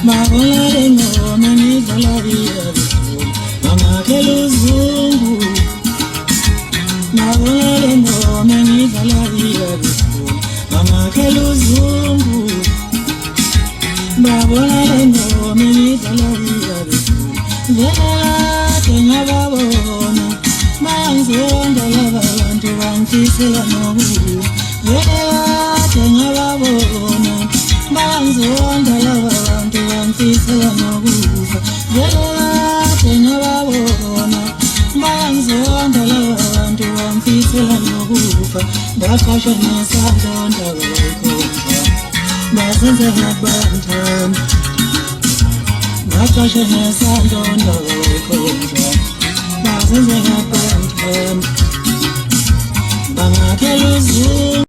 Mabolale ngoma ngidlalaria bangakhela uzungu. Mabolale ngoma ngidlalaria bangakhela uzungu. Mabolale ngoma ngidlalaria velate ngababona banzonda laba bantu bangifisela nokufa. Velate ngababona banzonda laba bantu bangifisela nokufa. Velate ngababona banzonda laba bantu bangifisela nokufa. Ndaqashwa nesandonda bayikhonza basenze ngabantwana. Ndaqashwa nesandonda bayikhonza basenze ngabantwana. Bangakhela uzungu.